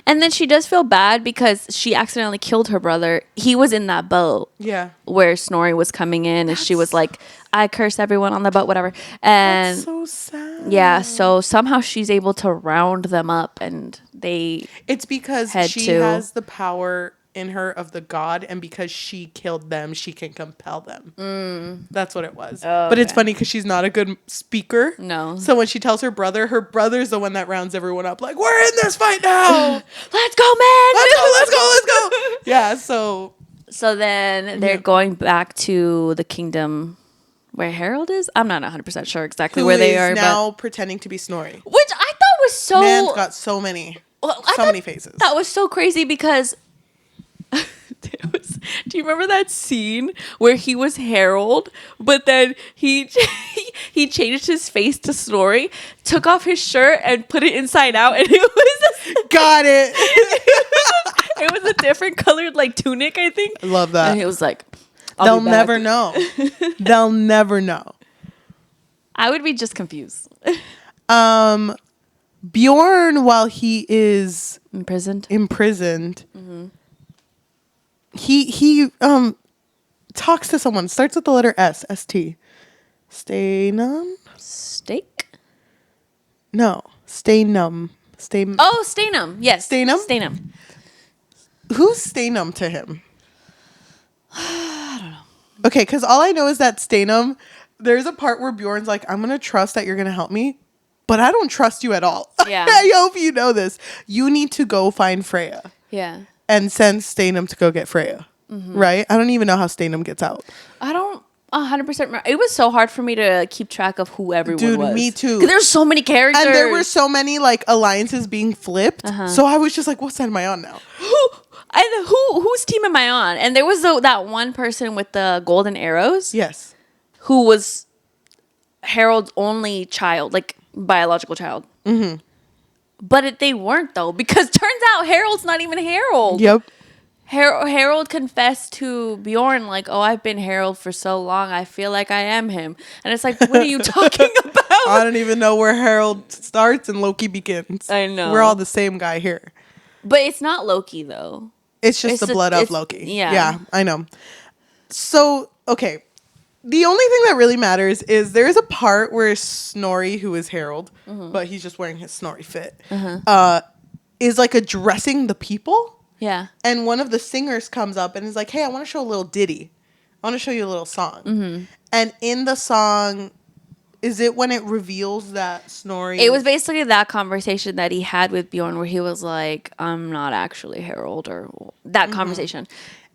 Speaker 1: And then she does feel bad because she accidentally killed her brother. He was in that boat.
Speaker 2: Yeah.
Speaker 1: Where Snorri was coming in and she was like, I curse everyone on the boat, whatever. And
Speaker 2: that's so sad.
Speaker 1: Yeah. So somehow she's able to round them up and
Speaker 2: it's because she has the power in her of the god, and because she killed them, she can compel them. That's what it was. Oh, but it's funny because she's not a good speaker.
Speaker 1: No.
Speaker 2: So when she tells her brother's the one that rounds everyone up. Like, we're in this fight now.
Speaker 1: Let's go, man.
Speaker 2: Let's go. Yeah. So
Speaker 1: then they're going back to the kingdom where Harold is. I'm not 100% sure exactly where they are.
Speaker 2: Now pretending to be Snorri,
Speaker 1: which I thought was so.
Speaker 2: Man's got so many faces.
Speaker 1: That was so crazy because. Do you remember that scene where he was Harold, but then he changed his face to Snorri, took off his shirt and put it inside out, and it was
Speaker 2: got it.
Speaker 1: It was a different colored like tunic, I think.
Speaker 2: I love that.
Speaker 1: And he was like,
Speaker 2: "They'll never know. They'll never know."
Speaker 1: I would be just confused.
Speaker 2: Bjorn, while he is
Speaker 1: imprisoned.
Speaker 2: He talks to someone. Starts with the letter S. S-T. Stainum?
Speaker 1: Steak?
Speaker 2: No. Stainum.
Speaker 1: Oh, Stainum. Yes.
Speaker 2: Stainum? Who's Stainum to him?
Speaker 1: I don't know.
Speaker 2: Okay, because all I know is that Stainum, there's a part where Bjorn's like, I'm going to trust that you're going to help me, but I don't trust you at all.
Speaker 1: Yeah.
Speaker 2: I hope you know this. You need to go find Freya.
Speaker 1: Yeah.
Speaker 2: And send Stainum to go get Freya. Right? I don't even know how Stainum gets out.
Speaker 1: I don't 100% remember. It was so hard for me to keep track of who everyone was.
Speaker 2: Dude, me too.
Speaker 1: Because there's so many characters.
Speaker 2: And there were so many like alliances being flipped. So I was just like, what side am I on now?
Speaker 1: Whose team am I on? And there was that one person with the golden arrows.
Speaker 2: Yes.
Speaker 1: who was Harold's only child, like biological child. Mm-hmm. But they weren't though, because turns out Harold's not even Harold.
Speaker 2: Yep.
Speaker 1: Harold confessed to Bjorn, like, "Oh, I've been Harold for so long, I feel like I am him." And it's like, what are you talking about?
Speaker 2: I don't even know where Harold starts and Loki begins.
Speaker 1: I know.
Speaker 2: We're all the same guy here.
Speaker 1: But it's not Loki though.
Speaker 2: It's just the blood of Loki. Yeah, I know. So, okay. The only thing that really matters is there is a part where Snorri, who is Harold, but he's just wearing his Snorri fit, is like addressing the people.
Speaker 1: Yeah.
Speaker 2: And one of the singers comes up and is like, "Hey, I want to show a little ditty. I want to show you a little song." And in the song, is it when it reveals that Snorri...
Speaker 1: It was basically that conversation that he had with Bjorn where he was like, "I'm not actually Harold," or that conversation.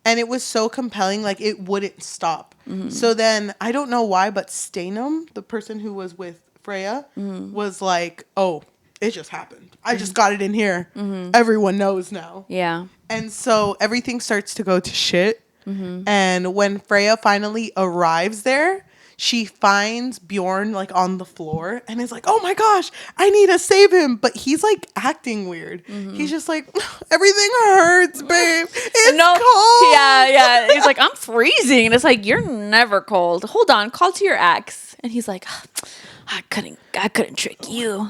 Speaker 2: And it was so compelling, like it wouldn't stop. So then, I don't know why, but Stanum, the person who was with Freya, was like, "Oh, it just happened. I just got it in here. Everyone knows now."
Speaker 1: Yeah.
Speaker 2: And so everything starts to go to shit. And when Freya finally arrives there, she finds Bjorn like on the floor and is like, "Oh my gosh, I need to save him." But he's like acting weird. He's just like, "Everything hurts, babe. It's cold."
Speaker 1: Yeah. He's like, "I'm freezing." And it's like, "You're never cold. Hold on, call to your ex." And he's like, I couldn't trick you."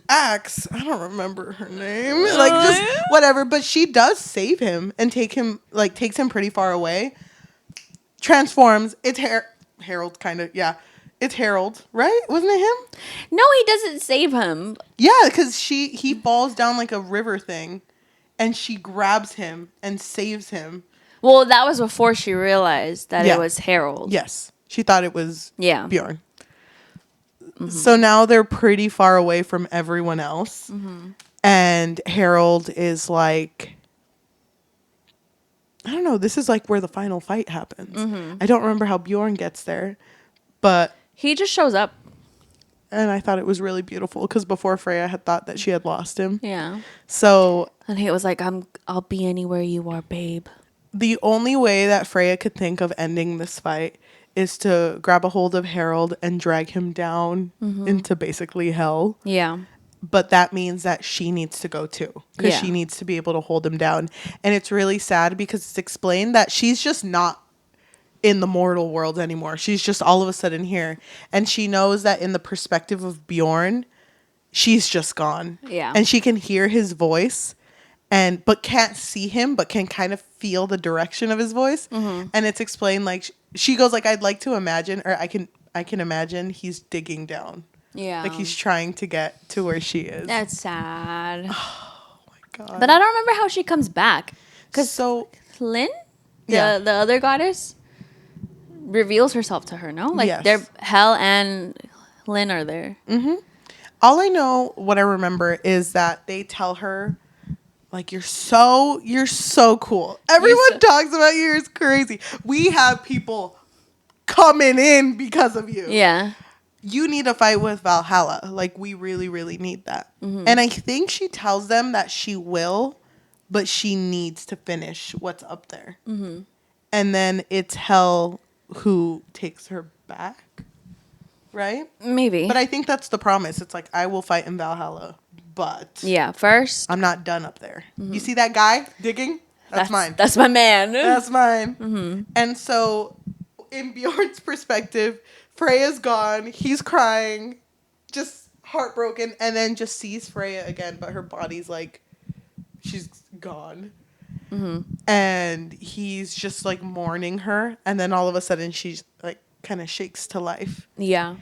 Speaker 2: Axe, I don't remember her name. Like just whatever. But she does save him and takes him pretty far away. Transforms. It's Harold, kind of. Yeah, it's Harold, right? Wasn't it him?
Speaker 1: No, he doesn't save him.
Speaker 2: Yeah, because he falls down like a river thing, and she grabs him and saves him.
Speaker 1: Well, that was before she realized that it was Harold.
Speaker 2: Yes, she thought it was Bjorn.
Speaker 1: Mm-hmm.
Speaker 2: So now they're pretty far away from everyone else. And Harold is like, I don't know, this is like where the final fight happens. I don't remember how Bjorn gets there, but
Speaker 1: he just shows up.
Speaker 2: And I thought it was really beautiful because before Freya had thought that she had lost him.
Speaker 1: Yeah.
Speaker 2: So.
Speaker 1: And he was like, I'll be anywhere you are, babe.
Speaker 2: The only way that Freya could think of ending this fight is to grab a hold of Harold and drag him down into basically hell.
Speaker 1: Yeah.
Speaker 2: But that means that she needs to go too, because she needs to be able to hold him down. And it's really sad because it's explained that she's just not in the mortal world anymore. She's just all of a sudden here. And she knows that in the perspective of Bjorn, she's just gone.
Speaker 1: Yeah.
Speaker 2: And she can hear his voice but can't see him, but can kind of feel the direction of his voice. And it's explained like she goes like, I'd like to imagine, or I can imagine he's digging down.
Speaker 1: Yeah.
Speaker 2: Like he's trying to get to where she is.
Speaker 1: That's sad.
Speaker 2: Oh my God.
Speaker 1: But I don't remember how she comes back. Because Lynn, the other goddess, reveals herself to her, no? Like they're Hel and Lynn are there.
Speaker 2: All I know, what I remember is that they tell her, like, you're so cool. Everyone talks about you. It's crazy. We have people coming in because of you.
Speaker 1: Yeah.
Speaker 2: You need to fight with Valhalla. Like, we really, really need that. And I think she tells them that she will, but she needs to finish what's up there. And then it's Hel who takes her back, right?
Speaker 1: Maybe.
Speaker 2: But I think that's the promise. It's like, I will fight in Valhalla, but
Speaker 1: first
Speaker 2: I'm not done up there. You see that guy digging? That's mine.
Speaker 1: That's my man.
Speaker 2: That's mine. And so, in Bjorn's perspective, Freya's gone. He's crying, just heartbroken, and then just sees Freya again, but her body's like, she's gone. And he's just like mourning her, and then all of a sudden she's like kind of shakes to life.
Speaker 1: Yeah.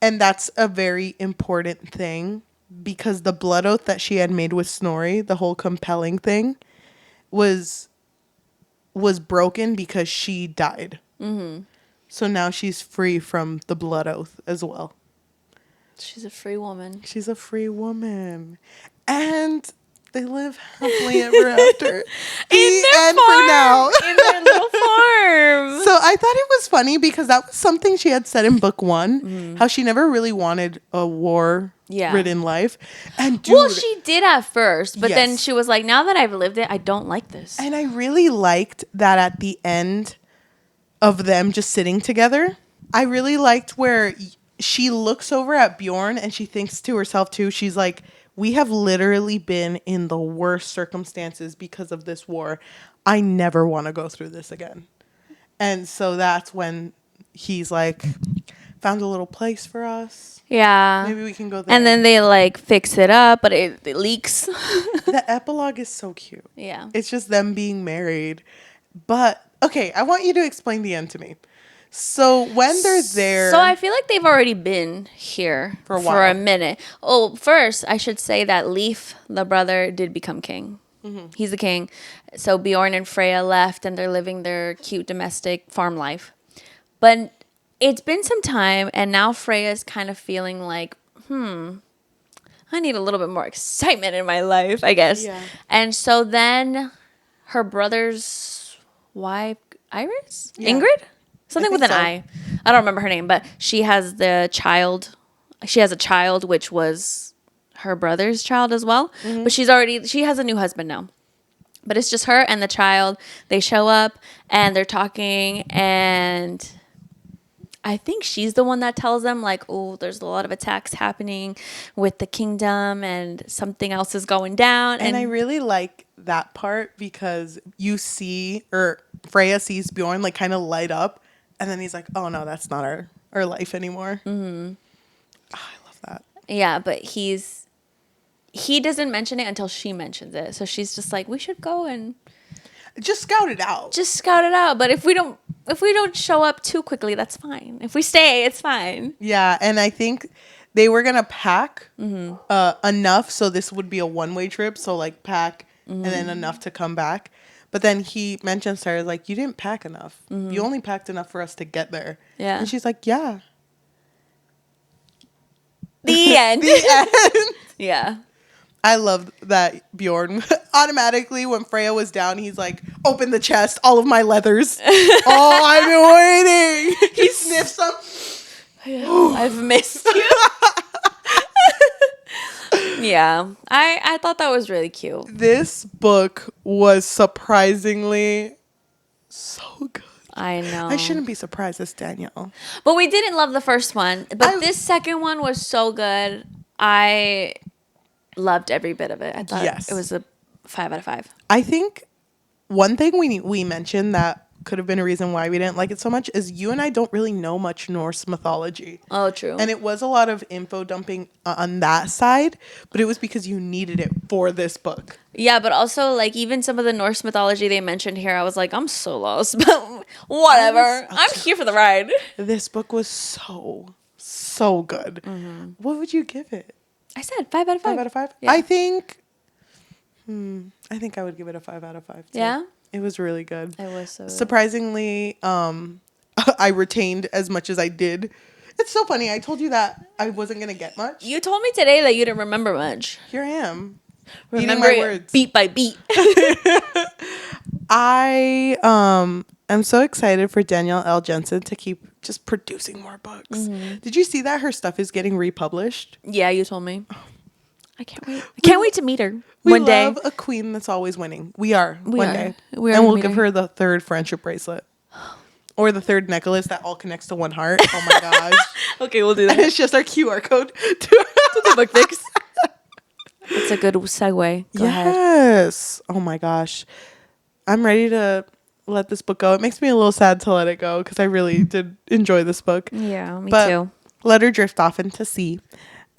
Speaker 2: And that's a very important thing, because the blood oath that she had made with Snorri, the whole compelling thing, was broken because she died. So now she's free from the blood oath as well.
Speaker 1: She's a free woman.
Speaker 2: She's a free woman. And they live happily ever after. The end for now.
Speaker 1: In their little farm.
Speaker 2: So I thought it was funny because that was something she had said in book 1, how she never really wanted a war-ridden life. And dude,
Speaker 1: well, she did at first, but then she was like, now that I've lived it, I don't like this.
Speaker 2: And I really liked that at the end of them just sitting together, I really liked where she looks over at Bjorn and she thinks to herself too. She's like, we have literally been in the worst circumstances because of this war. I never want to go through this again. And so that's when he's like, found a little place for us.
Speaker 1: Yeah.
Speaker 2: Maybe we can go there.
Speaker 1: And then they like fix it up, but it leaks.
Speaker 2: The epilogue is so cute.
Speaker 1: Yeah.
Speaker 2: It's just them being married. But, okay, I want you to explain the end to me. So when they're there...
Speaker 1: So I feel like they've already been here
Speaker 2: for a while.
Speaker 1: For a minute. Oh, first, I should say that Leif, the brother, did become king. Mm-hmm. He's the king. So Bjorn and Freya left, and they're living their cute domestic farm life. But it's been some time, and now Freya's kind of feeling like, I need a little bit more excitement in my life, I guess.
Speaker 2: Yeah.
Speaker 1: And so then her brother's wife, Iris?
Speaker 2: Yeah.
Speaker 1: Ingrid? Something with an
Speaker 2: so.
Speaker 1: I. I don't remember her name, but she has the child. She has a child, which was her brother's child as well. Mm-hmm. But she has a new husband now. But it's just her and the child. They show up and they're talking, and I think she's the one that tells them, like, oh, there's a lot of attacks happening with the kingdom and something else is going down.
Speaker 2: And I really like that part because you see, or Freya sees Bjorn like kind of light up. And then he's like, oh, no, that's not our life anymore. Mm-hmm. Oh, I love that.
Speaker 1: Yeah, but he doesn't mention it until she mentions it. So she's just like, we should go and...
Speaker 2: Just scout it out.
Speaker 1: But if we don't show up too quickly, that's fine. If we stay, it's fine.
Speaker 2: Yeah, and I think they were going to pack enough so this would be a one-way trip. So, like, pack and then enough to come back. But then he mentions to her, like, you didn't pack enough. Mm-hmm. You only packed enough for us to get there.
Speaker 1: Yeah.
Speaker 2: And she's like, yeah.
Speaker 1: The end.
Speaker 2: The end.
Speaker 1: Yeah.
Speaker 2: I love that Bjorn automatically, when Freya was down, he's like, open the chest, all of my leathers. Oh, I've been waiting. He sniffs them.
Speaker 1: I've missed you. Yeah, I thought that was really cute.
Speaker 2: This book was surprisingly so good.
Speaker 1: I know.
Speaker 2: I shouldn't be surprised as Danielle.
Speaker 1: But we didn't love the first one. But this second one was so good. I loved every bit of it. I thought it was a 5 out of 5.
Speaker 2: I think one thing we mentioned that could have been a reason why we didn't like it so much is you and I don't really know much Norse mythology.
Speaker 1: Oh, true.
Speaker 2: And it was a lot of info dumping on that side, but it was because you needed it for this book.
Speaker 1: Yeah, but also, like, even some of the Norse mythology they mentioned here, I was like, I'm so lost, but whatever. I'm here for the ride. This
Speaker 2: book was so good. Mm-hmm. What would you give it?
Speaker 1: I said 5 out of 5.
Speaker 2: 5 out of 5?
Speaker 1: Yeah.
Speaker 2: I think I would give it a 5 out of 5 too.
Speaker 1: Yeah?
Speaker 2: It was really good.
Speaker 1: It was so
Speaker 2: surprisingly, I retained as much as I did. It's so funny. I told you that I wasn't going to get much.
Speaker 1: You told me today that you didn't remember much.
Speaker 2: Here I am.
Speaker 1: Remember my words. Beat by beat.
Speaker 2: I am so excited for Danielle L. Jensen to keep just producing more books. Mm-hmm. Did you see that her stuff is getting republished?
Speaker 1: Yeah, you told me. I can't wait. I can't wait to meet her one day.
Speaker 2: We love a queen that's always winning. We are one day. And we'll give her the 3rd friendship bracelet. Or the 3rd necklace that all connects to one heart. Oh my gosh.
Speaker 1: Okay, we'll do that.
Speaker 2: And it's just our QR code to
Speaker 1: the book fix. It's a good segue. Go ahead.
Speaker 2: Yes. Oh my gosh. I'm ready to let this book go. It makes me a little sad to let it go because I really did enjoy this book.
Speaker 1: Yeah, me too.
Speaker 2: Let her drift off into sea.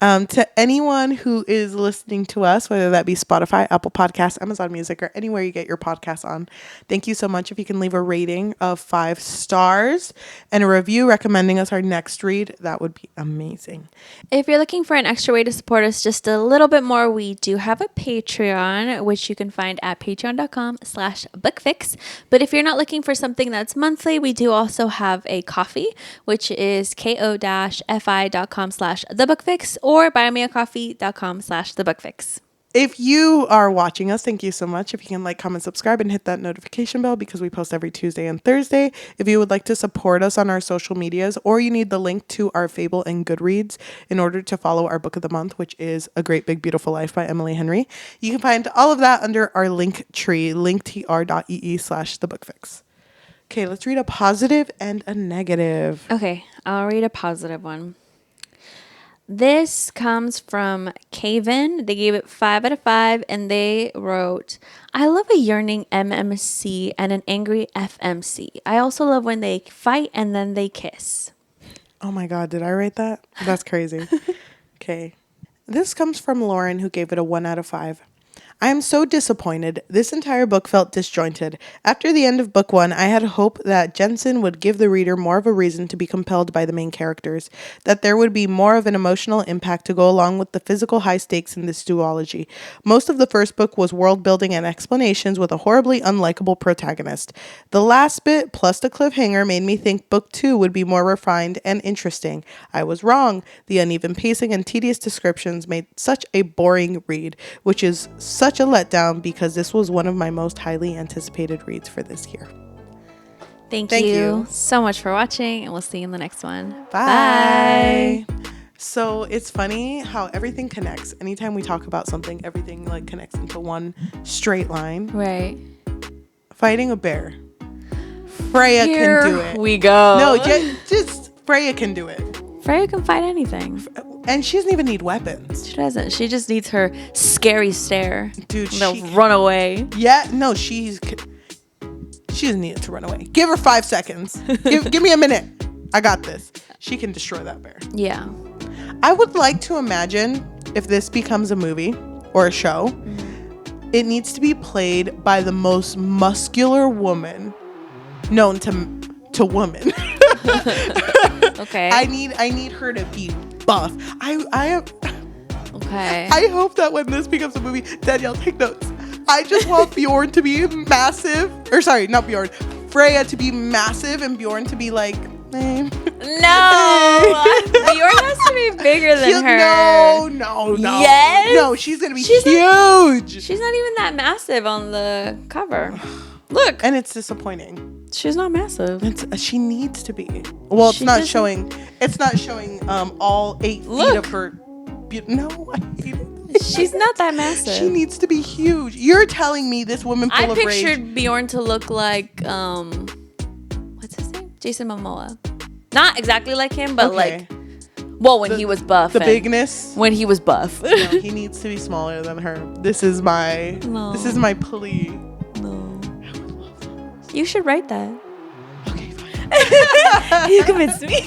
Speaker 2: To anyone who is listening to us, whether that be Spotify, Apple Podcasts, Amazon Music, or anywhere you get your podcasts on, thank you so much. If you can leave a rating of 5 stars and a review recommending us our next read, that would be amazing.
Speaker 1: If you're looking for an extra way to support us just a little bit more, we do have a Patreon, which you can find at patreon.com/bookfix. But if you're not looking for something that's monthly, we do also have a coffee, which is ko-fi.com/thebookfix. Or buymeacoffee.com/thebookfix.
Speaker 2: If you are watching us, thank you so much. If you can like, comment, subscribe, and hit that notification bell because we post every Tuesday and Thursday. If you would like to support us on our social medias, or you need the link to our Fable and Goodreads in order to follow our book of the month, which is A Great Big Beautiful Life by Emily Henry, you can find all of that under our link tree, linktr.ee/thebookfix. Okay, let's read a positive and a negative.
Speaker 1: Okay, I'll read a positive one. This comes from Caven. They gave it 5 out of 5, and they wrote, I love a yearning MMC and an angry FMC. I also love when they fight and then they kiss.
Speaker 2: Oh my God, did I write that? That's crazy. Okay. This comes from Lauren, who gave it a 1 out of 5. I am so disappointed. This entire book felt disjointed. After the end of book 1, I had hope that Jensen would give the reader more of a reason to be compelled by the main characters, that there would be more of an emotional impact to go along with the physical high stakes in this duology. Most of the first book was world building and explanations with a horribly unlikable protagonist. The last bit, plus the cliffhanger, made me think book 2 would be more refined and interesting. I was wrong. The uneven pacing and tedious descriptions made such a boring read, which is such a letdown because this was one of my most highly anticipated reads for this year.
Speaker 1: Thank you so much for watching, and we'll see you in the next one.
Speaker 2: Bye. So it's funny how everything connects. Anytime we talk about something, everything like connects into one straight line.
Speaker 1: Right.
Speaker 2: Fighting a bear. Freya can do it.
Speaker 1: Here we go.
Speaker 2: No, just Freya can do it.
Speaker 1: Freya can fight anything.
Speaker 2: And she doesn't even need weapons.
Speaker 1: She doesn't. She just needs her scary stare.
Speaker 2: Dude,
Speaker 1: they'll run away.
Speaker 2: Yeah, no, she doesn't need it to run away. Give her 5 seconds. Give me a minute. I got this. She can destroy that bear.
Speaker 1: Yeah.
Speaker 2: I would like to imagine if this becomes a movie or a show, it needs to be played by the most muscular woman known to women.
Speaker 1: Okay.
Speaker 2: I need her to be buff.
Speaker 1: Okay.
Speaker 2: I hope that when this becomes a movie, Danielle, take notes. I just want Bjorn to be massive. Or sorry, not Bjorn. Freya to be massive and Bjorn to be like,
Speaker 1: No. Bjorn has to be bigger than her.
Speaker 2: No.
Speaker 1: Yes.
Speaker 2: No, she's going to be huge.
Speaker 1: She's not even that massive on the cover. Look.
Speaker 2: And it's disappointing.
Speaker 1: She's not massive.
Speaker 2: She needs to be. Well, it's not showing all 8 feet of her. No, I hate it.
Speaker 1: She's not that massive.
Speaker 2: She needs to be huge. You're telling me this woman full of rage.
Speaker 1: I pictured Bjorn to look like what's his name? Jason Momoa. Not exactly like him, but
Speaker 2: Okay.
Speaker 1: when he was buff.
Speaker 2: The bigness.
Speaker 1: When he was buff.
Speaker 2: No, he needs to be smaller than her. This is my plea.
Speaker 1: No. You should write that.
Speaker 2: Okay, fine.
Speaker 1: You convinced me.